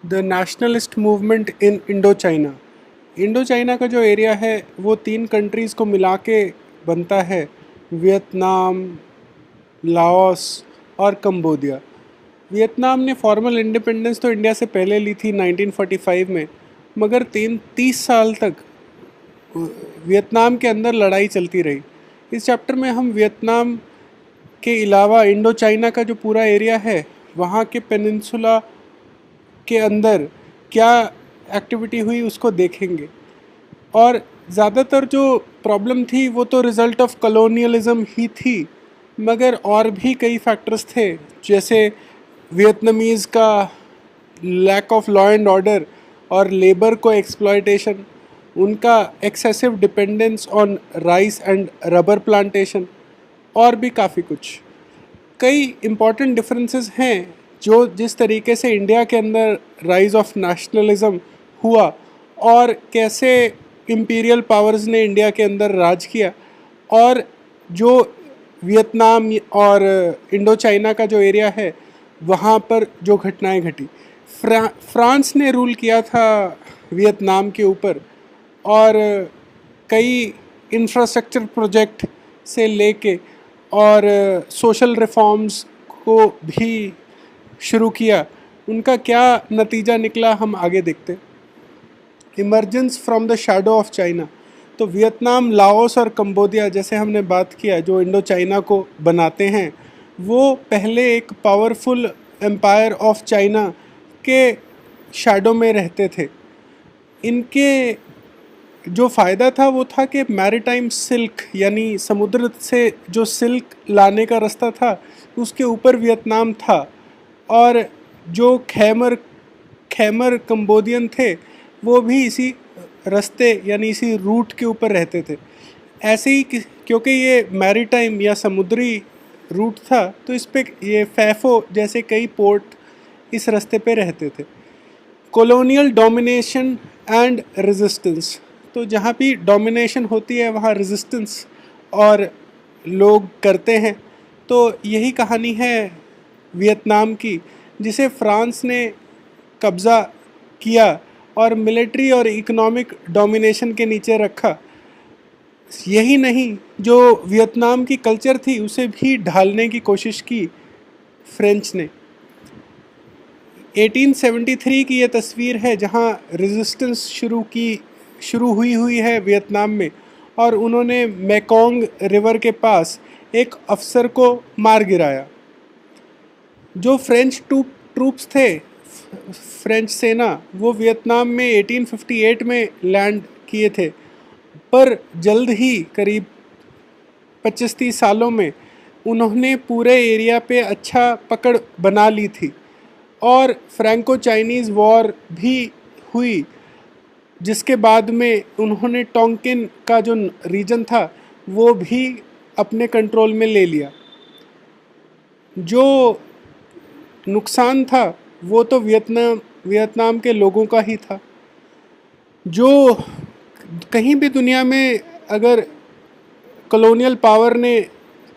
The nationalist movement in Indo China. Indo China का जो area है वो 3 कंट्रीज़ को मिला के बनता है, वियतनाम, लाओस और कंबोडिया। वियतनाम ने फॉर्मल इंडिपेंडेंस तो इंडिया से पहले ली थी 1945 में, मगर 30 साल तक वियतनाम के अंदर लड़ाई चलती रही। इस चैप्टर में हम वियतनाम के अलावा इंडो चाइना का जो पूरा एरिया है वहाँ के पेनिनसुला के अंदर क्या एक्टिविटी हुई उसको देखेंगे। और ज़्यादातर जो प्रॉब्लम थी वो तो रिज़ल्ट ऑफ कॉलोनियलिज्म ही थी, मगर और भी कई फैक्टर्स थे, जैसे वियतनामीज़ का lack of law and order और लेबर को एक्सप्लॉयटेशन, उनका excessive dependence on rice and rubber plantation, और भी काफ़ी कुछ। कई इम्पॉर्टेंट डिफरेंसेस हैं जो जिस तरीके से इंडिया के अंदर राइज ऑफ नेशनलिज्म हुआ और कैसे इम्पीरियल पावर्स ने इंडिया के अंदर राज किया, और जो वियतनाम और इंडो चाइना का जो एरिया है वहाँ पर जो घटनाएं घटी। फ्रांस ने रूल किया था वियतनाम के ऊपर, और कई इंफ्रास्ट्रक्चर प्रोजेक्ट से लेके और सोशल रिफॉर्म्स को भी शुरू किया। उनका क्या नतीजा निकला हम आगे देखते। Emergence from the shadow of China. तो वियतनाम, लाओस और कंबोडिया, जैसे हमने बात किया, जो इंडो चाइना को बनाते हैं, वो पहले एक पावरफुल एम्पायर ऑफ चाइना के शैडो में रहते थे। इनके जो फ़ायदा था वो था कि मैरीटाइम सिल्क, यानी समुद्र से जो सिल्क लाने का रास्ता था उसके ऊपर वियतनाम था, और जो खैमर खैमर कंबोडियन थे वो भी इसी रास्ते यानी इसी रूट के ऊपर रहते थे। ऐसे ही क्योंकि ये मैरीटाइम या समुद्री रूट था तो इस पे ये फैफो जैसे कई पोर्ट इस रास्ते पे रहते थे। Colonial domination and resistance. तो जहाँ भी डोमिनेशन होती है वहाँ रेजिस्टेंस और लोग करते हैं। तो यही कहानी है वियतनाम की, जिसे फ्रांस ने कब्ज़ा किया और मिलिट्री और इकोनॉमिक डोमिनेशन के नीचे रखा। यही नहीं, जो वियतनाम की कल्चर थी उसे भी ढालने की कोशिश की फ्रेंच ने। 1873 की ये तस्वीर है जहाँ रेजिस्टेंस शुरू हुई है वियतनाम में, और उन्होंने मेकोंग रिवर के पास एक अफसर को मार गिराया। जो फ्रेंच ट्रूप्स थे, फ्रेंच सेना, वो वियतनाम में 1858 में लैंड किए थे, पर जल्द ही करीब 25-30 सालों में उन्होंने पूरे एरिया पे अच्छा पकड़ बना ली थी, और फ्रैंको चाइनीज़ वॉर भी हुई, जिसके बाद में उन्होंने टोंकिन का जो रीजन था वो भी अपने कंट्रोल में ले लिया। जो नुकसान था वो तो वियतनाम के लोगों का ही था। जो कहीं भी दुनिया में अगर कॉलोनियल पावर ने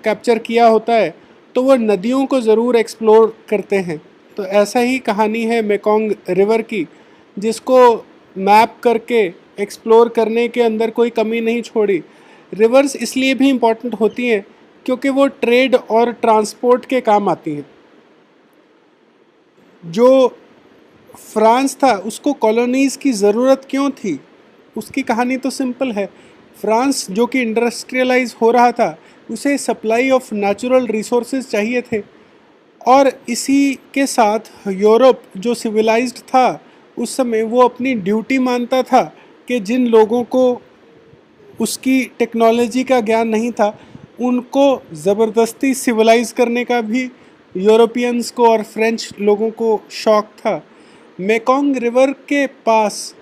कैप्चर किया होता है तो वो नदियों को ज़रूर एक्सप्लोर करते हैं। तो ऐसा ही कहानी है मेकोंग रिवर की, जिसको मैप करके एक्सप्लोर करने के अंदर कोई कमी नहीं छोड़ी। रिवर्स इसलिए भी इम्पोर्टेंट होती हैं क्योंकि वो ट्रेड और ट्रांसपोर्ट के काम आती हैं। जो फ्रांस था उसको कॉलोनीज़ की ज़रूरत क्यों थी, उसकी कहानी तो सिंपल है। फ्रांस जो कि इंडस्ट्रियलाइज हो रहा था, उसे सप्लाई ऑफ नेचुरल रिसोर्सेज चाहिए थे, और इसी के साथ यूरोप जो सिविलाइज्ड था उस समय वो अपनी ड्यूटी मानता था कि जिन लोगों को उसकी टेक्नोलॉजी का ज्ञान नहीं था उनको ज़बरदस्ती सिविलाइज करने का भी यूरोपियंस को और फ्रेंच लोगों को शौक था। मेकोंग रिवर के पास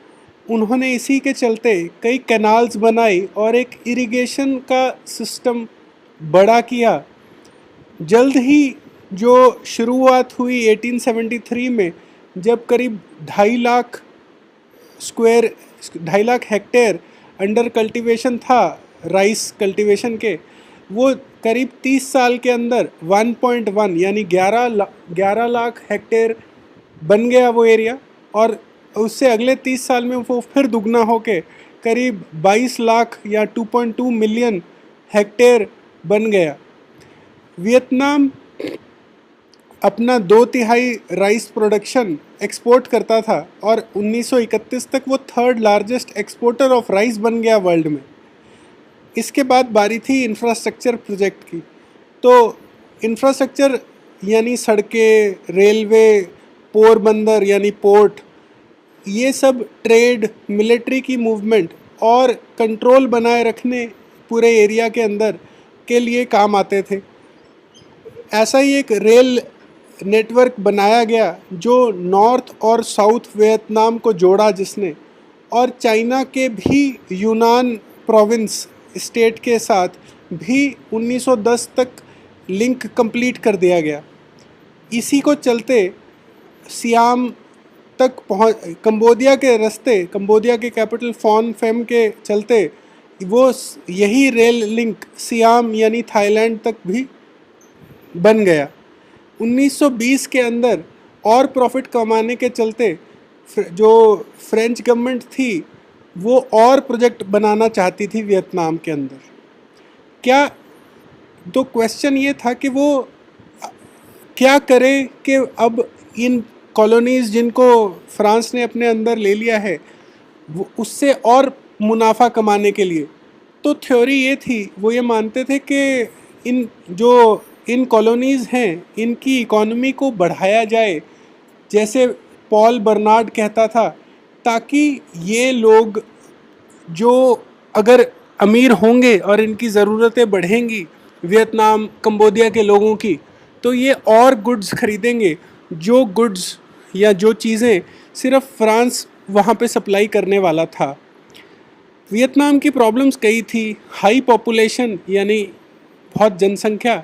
उन्होंने इसी के चलते कई कैनाल्स बनाई और एक इरिगेशन का सिस्टम बड़ा किया। जल्द ही जो शुरुआत हुई 1873 में, जब करीब 2.5 लाख हेक्टेयर अंडर कल्टीवेशन था राइस कल्टीवेशन के, वो करीब 30 साल के अंदर 1.1 यानी 11 लाख हेक्टेयर बन गया वो एरिया। और उससे अगले 30 साल में वो फिर दुगना होके करीब 22 लाख या 2.2 मिलियन हेक्टेयर बन गया। वियतनाम अपना 2/3 राइस प्रोडक्शन एक्सपोर्ट करता था और 1931 तक वो third largest exporter of rice बन गया वर्ल्ड में। इसके बाद बारी थी इंफ्रास्ट्रक्चर प्रोजेक्ट की। तो इंफ्रास्ट्रक्चर यानी सड़कें, रेलवे, पोरबंदर यानी पोर्ट, ये सब ट्रेड, मिलिट्री की मूवमेंट और कंट्रोल बनाए रखने पूरे एरिया के अंदर के लिए काम आते थे। ऐसा ही एक रेल नेटवर्क बनाया गया जो नॉर्थ और साउथ वियतनाम को जोड़ा, जिसने और चाइना के भी यूनान प्रोविंस स्टेट के साथ भी 1910 तक लिंक कंप्लीट कर दिया गया। इसी को चलते सियाम तक पहुँच कंबोडिया के रास्ते, कंबोडिया के कैपिटल फॉन फेम के चलते वो यही रेल लिंक सियाम यानी थाईलैंड तक भी बन गया। 1920 के अंदर और प्रॉफिट कमाने के चलते जो फ्रेंच गवर्नमेंट थी वो और प्रोजेक्ट बनाना चाहती थी वियतनाम के अंदर। क्या तो क्वेश्चन ये था कि वो क्या करे कि अब इन कॉलोनीज़ जिनको फ्रांस ने अपने अंदर ले लिया है वो उससे और मुनाफा कमाने के लिए। तो थ्योरी ये थी, वो ये मानते थे कि इन कॉलोनीज़ हैं इनकी इकोनॉमी को बढ़ाया जाए, जैसे पॉल बर्नार्ड कहता था, ताकि ये लोग जो अगर अमीर होंगे और इनकी ज़रूरतें बढ़ेंगी वियतनाम कंबोडिया के लोगों की, तो ये और गुड्स खरीदेंगे, जो गुड्स या जो चीज़ें सिर्फ फ्रांस वहाँ पे सप्लाई करने वाला था। वियतनाम की प्रॉब्लम्स कई थी। हाई पॉपुलेशन यानी बहुत जनसंख्या,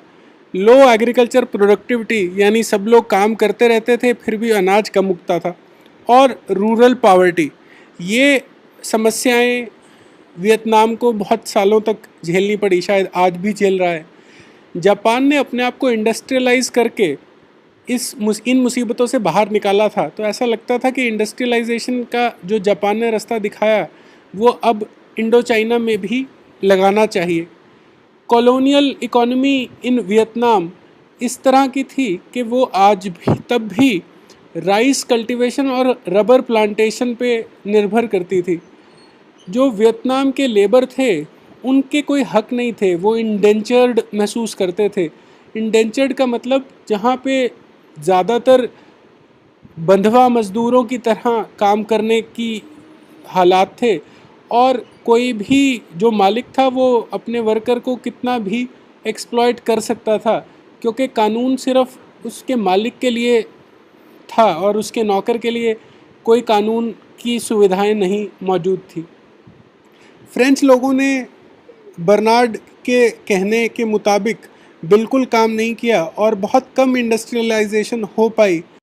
लो एग्रीकल्चर प्रोडक्टिविटी यानी सब लोग काम करते रहते थे फिर भी अनाज कम उगता था, और रूरल पॉवर्टी, ये समस्याएं वियतनाम को बहुत सालों तक झेलनी पड़ी, शायद आज भी झेल रहा है। जापान ने अपने आप को इंडस्ट्रियलाइज करके इन मुसीबतों से बाहर निकाला था। तो ऐसा लगता था कि इंडस्ट्रियलाइजेशन का जो जापान ने रास्ता दिखाया वो अब इंडो चाइना में भी लगाना चाहिए। कॉलोनियल इकोनॉमी इन वियतनाम इस तरह की थी कि वो आज भी तब भी राइस कल्टीवेशन और रबर प्लांटेशन पे निर्भर करती थी। जो वियतनाम के लेबर थे उनके कोई हक नहीं थे, वो इंडेंचर्ड महसूस करते थे। इंडेंचर्ड का मतलब जहाँ पे ज़्यादातर बंधवा मज़दूरों की तरह काम करने की हालात थे, और कोई भी जो मालिक था वो अपने वर्कर को कितना भी एक्सप्लॉइट कर सकता था, क्योंकि कानून सिर्फ उसके मालिक के लिए था और उसके नौकर के लिए कोई कानून की सुविधाएं नहीं मौजूद थी। फ्रेंच लोगों ने बर्नार्ड के कहने के मुताबिक बिल्कुल काम नहीं किया और बहुत कम इंडस्ट्रियलाइजेशन हो पाई।